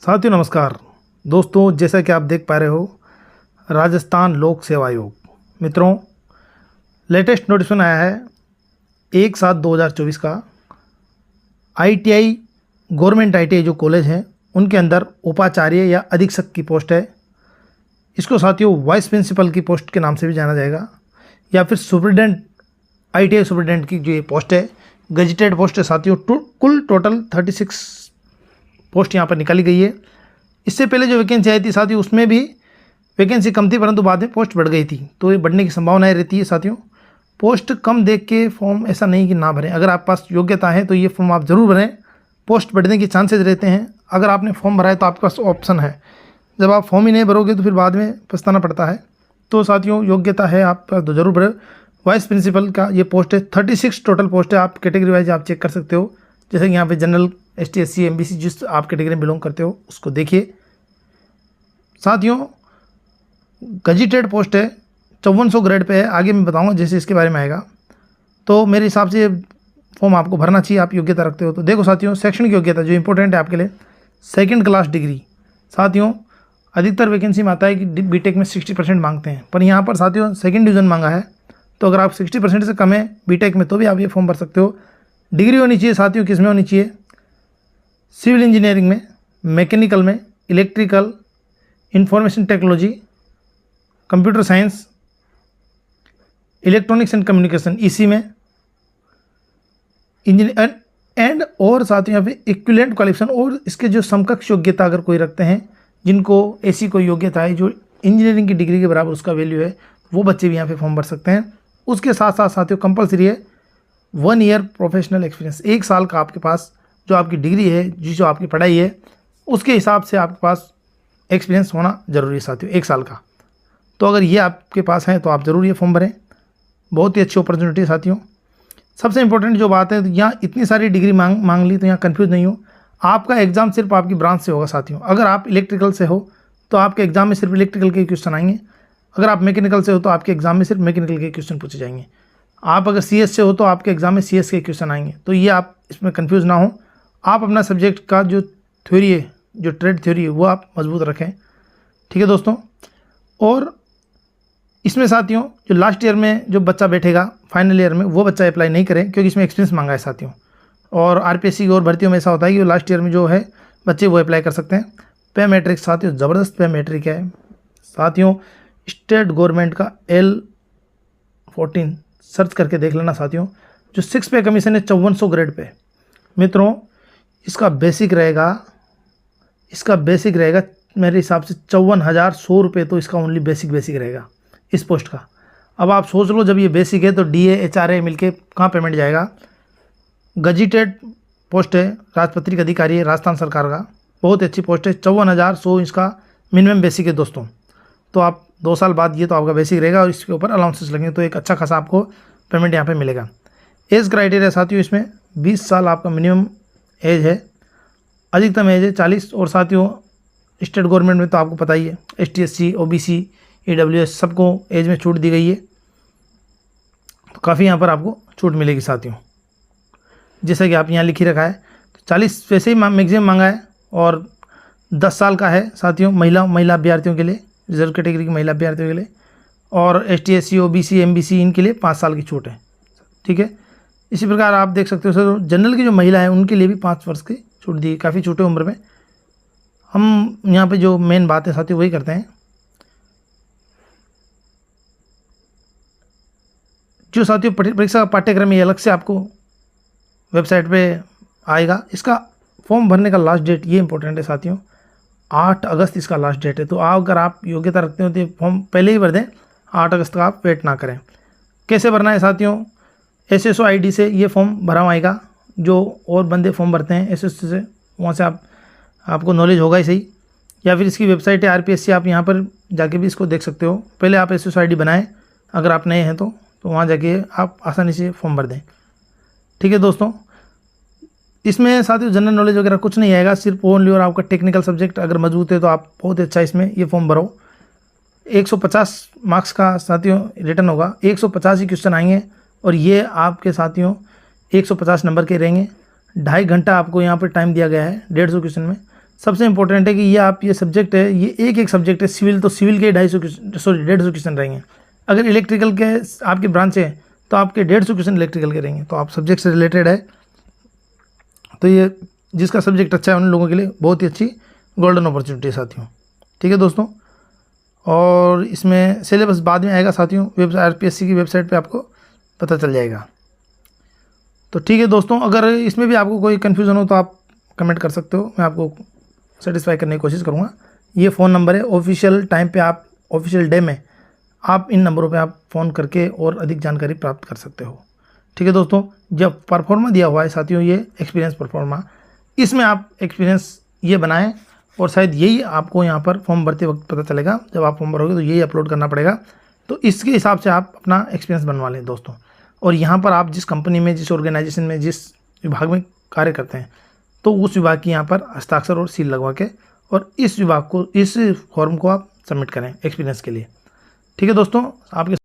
साथियों नमस्कार। दोस्तों, जैसा कि आप देख पा रहे हो, राजस्थान लोक सेवा आयोग मित्रों लेटेस्ट नोटिफिकेशन आया है 1/7/2024 का। आईटीआई गवर्नमेंट आईटीआई जो कॉलेज हैं उनके अंदर उपाचार्य या अधीक्षक की पोस्ट है। इसको साथियों वाइस प्रिंसिपल की पोस्ट के नाम से भी जाना जाएगा, या फिर सुपरिटेंडेंट आईटीआई सुपरिटेंडेंट की जो ये पोस्ट है, गजेटेड पोस्ट है साथियों। कुल टोटल 36 पोस्ट यहाँ पर निकाली गई है। इससे पहले जो वैकेंसी आई थी साथियों, उसमें भी वैकेंसी कम थी, परंतु बाद में पोस्ट बढ़ गई थी, तो ये बढ़ने की संभावनाएं रहती है साथियों। पोस्ट कम देख के फॉर्म ऐसा नहीं कि ना भरें। अगर आप पास योग्यता है तो ये फॉर्म आप ज़रूर भरें। पोस्ट बढ़ने के चांसेस रहते हैं। अगर आपने फॉर्म भरा है तो आपके पास ऑप्शन है। जब आप फॉर्म ही नहीं भरोगे तो फिर बाद में पछताना पड़ता है। तो साथियों योग्यता है आप पास तो जरूर भरें। वाइस प्रिंसिपल का ये पोस्ट है, 36 टोटल पोस्ट है। आप कैटेगरी वाइज आप चेक कर सकते हो, जैसे कि यहाँ पे जनरल, ST SC MBC जिस आप कैटेगरी में बिलोंग करते हो उसको देखिए। साथियों गजेटेड पोस्ट है, 5400 ग्रेड पे है। आगे मैं बताऊंगा जैसे इसके बारे में आएगा। तो मेरे हिसाब से ये फॉर्म आपको भरना चाहिए, आप योग्यता रखते हो तो। देखो साथियों, शैक्षणिक योग्यता जो इंपॉर्टेंट है आपके लिए, 2nd क्लास डिग्री। साथियों अधिकतर वैकेंसी में आता है कि बीटेक में 60% मांगते हैं, पर यहाँ पर साथियों 2nd डिवीज़न मांगा है। तो अगर आप 60% से कम है बीटेक में तो भी आप ये फॉर्म भर सकते हो। डिग्री होनी चाहिए साथियों, किस में होनी चाहिए? सिविल इंजीनियरिंग में, मैकेनिकल में, electrical, information technology, computer science, electronics and communication, इसी में इंजीनियर एंड और साथियों यहाँ पे इक्विवेलेंट क्वालिफिकेशन और इसके जो समकक्ष योग्यता अगर कोई रखते हैं, जिनको ऐसी कोई योग्यता है जो इंजीनियरिंग की डिग्री के बराबर उसका वैल्यू है, वो बच्चे भी यहाँ पे फॉर्म भर सकते हैं। उसके साथ साथ साथियों कंपलसरी है 1 ईयर प्रोफेशनल एक्सपीरियंस। 1 साल का आपके पास जो आपकी डिग्री है, जो आपकी पढ़ाई है, उसके हिसाब से आपके पास एक्सपीरियंस होना जरूरी है साथियों, 1 साल का। तो अगर ये आपके पास है तो आप ज़रूर ये फॉर्म भरें। बहुत ही अच्छी अपॉर्चुनिटी है साथियों। सबसे इंपॉर्टेंट जो बात है, तो यहाँ इतनी सारी डिग्री मांग ली, तो यहाँ कन्फ्यूज नहीं हो। आपका एग्जाम सिर्फ आपकी ब्रांच से होगा साथियों। अगर आप इलेक्ट्रिकल से हो तो आपके एग्जाम में सिर्फ इलेक्ट्रिकल के क्वेश्चन आएंगे। अगर आप मैकेनिकल से हो तो आपके एग्जाम में सिर्फ मैकेनिकल के क्वेश्चन पूछे जाएंगे। आप अगर CS से हो तो आपके एग्जाम में CS के क्वेश्चन आएंगे। तो ये आप इसमें कन्फ्यूज़ ना हो। आप अपना सब्जेक्ट का जो थ्योरी है, जो ट्रेड थ्योरी है, वो आप मजबूत रखें। ठीक है दोस्तों। और इसमें साथियों जो लास्ट ईयर में जो बच्चा बैठेगा फाइनल ईयर में, वो बच्चा अप्लाई नहीं करें, क्योंकि इसमें एक्सपीरियंस मांगा है साथियों। और RPSC की और भर्तियों में ऐसा होता है कि लास्ट ईयर में जो है बच्चे वो अप्लाई कर सकते हैं। पे मैट्रिक साथियों ज़बरदस्त पे मैट्रिक है साथियों। स्टेट गवर्नमेंट का L14 सर्च करके देख लेना साथियों। जो 6 पे कमीशन है 5400 ग्रेड पे मित्रों, इसका बेसिक रहेगा मेरे हिसाब से 54,100 रुपये। तो इसका ओनली बेसिक रहेगा इस पोस्ट का। अब आप सोच लो, जब ये बेसिक है तो DA HRA मिलके कहाँ पेमेंट जाएगा। गजेटेड पोस्ट है, राजपत्रित अधिकारी है राजस्थान सरकार का। बहुत अच्छी पोस्ट है, 54,100 इसका मिनिमम बेसिक है दोस्तों। तो आप 2 साल बाद ये तो आपका बेसिक रहेगा और इसके ऊपर अलाउंसेस लगेंगे, तो एक अच्छा खासा आपको पेमेंट यहाँ पे मिलेगा। एज क्राइटेरिया साथियों इसमें 20 साल आपका मिनिमम एज है, अधिकतम एज है 40। और साथियों स्टेट गवर्नमेंट में तो आपको पता ही है, ST SC OBC EWS सबको एज में छूट दी गई है। तो काफ़ी यहाँ पर आपको छूट मिलेगी साथियों, जैसा कि आप यहाँ लिखी रखा है। तो 40 वैसे ही मैक्सिमम मांगा है, और 10 साल का है साथियों महिला अभ्यर्थियों के लिए, रिजर्व कैटेगरी की महिला अभ्यर्थियों के लिए। और ST SC OBC MBC इनके लिए 5 साल की छूट है। ठीक है। इसी प्रकार आप देख सकते हो सर, जनरल की जो महिला है उनके लिए भी 5 वर्ष की छूट दी, काफ़ी छोटे उम्र में। हम यहाँ पे जो मेन बात है साथियों वही करते हैं। जो साथियों परीक्षा का पाठ्यक्रम ये अलग से आपको वेबसाइट पे आएगा। इसका फॉर्म भरने का लास्ट डेट ये इंपॉर्टेंट है साथियों, 8 अगस्त इसका लास्ट डेट है। तो अगर आप योग्यता रखते हो तो फॉर्म पहले ही भर दें, 8 अगस्त का आप वेट ना करें। कैसे भरना है साथियों? SSO ID से ये फॉर्म भरा आएगा। जो और बंदे फॉर्म भरते हैं SSO से, वहाँ से आपको नॉलेज होगा ही सही। या फिर इसकी वेबसाइट है RPSC, आप यहाँ पर जाके भी इसको देख सकते हो। पहले आप SSO ID बनाएं अगर आप नए हैं तो वहाँ जाके आप आसानी से फॉर्म भर दें। ठीक है दोस्तों। इसमें साथियों जनरल नॉलेज वगैरह कुछ नहीं आएगा, सिर्फ ओनली और आपका टेक्निकल सब्जेक्ट अगर मजबूत है तो आप बहुत अच्छा इसमें ये फॉर्म भरो। 150 मार्क्स का साथियों रिटर्न होगा, 150 ही क्वेश्चन आएंगे और ये आपके साथियों 150 नंबर के रहेंगे। 2.5 घंटा आपको यहाँ पर टाइम दिया गया है 150 क्वेश्चन में। सबसे इम्पोर्टेंट है कि ये आप ये सब्जेक्ट है, ये एक सब्जेक्ट है सिविल, तो सिविल के 150 क्वेश्चन रहेंगे। अगर इलेक्ट्रिकल के आपकी ब्रांच है तो आपके 150 क्वेश्चन इलेक्ट्रिकल के रहेंगे। तो आप सब्जेक्ट से रिलेटेड है तो ये जिसका सब्जेक्ट अच्छा है उन लोगों के लिए बहुत ही अच्छी गोल्डन अपॉर्चुनिटी है साथियों। ठीक है दोस्तों, और इसमें सिलेबस बाद में आएगा साथियों, RPSC की वेबसाइट पे आपको पता चल जाएगा। तो ठीक है दोस्तों, अगर इसमें भी आपको कोई कन्फ्यूज़न हो तो आप कमेंट कर सकते हो, मैं आपको सेटिस्फाई करने की कोशिश करूँगा। ये फ़ोन नंबर है, ऑफिशियल टाइम पे आप ऑफिशियल डे में आप इन नंबरों पे आप फ़ोन करके और अधिक जानकारी प्राप्त कर सकते हो। ठीक है दोस्तों, जब परफॉर्मा दिया हुआ है साथियों, ये एक्सपीरियंस परफॉर्मा, इसमें आप एक्सपीरियंस ये बनाएं और शायद यही आपको यहाँ पर फॉर्म भरते वक्त पता चलेगा। जब आप फॉर्म भरोगे तो यही अपलोड करना पड़ेगा, तो इसके हिसाब से आप अपना एक्सपीरियंस बनवा लें दोस्तों। और यहाँ पर आप जिस कंपनी में, जिस ऑर्गेनाइजेशन में, जिस विभाग में कार्य करते हैं, तो उस विभाग की यहाँ पर हस्ताक्षर और सील लगवा के और इस विभाग को, इस फॉर्म को आप सबमिट करें एक्सपीरियंस के लिए। ठीक है दोस्तों, आपके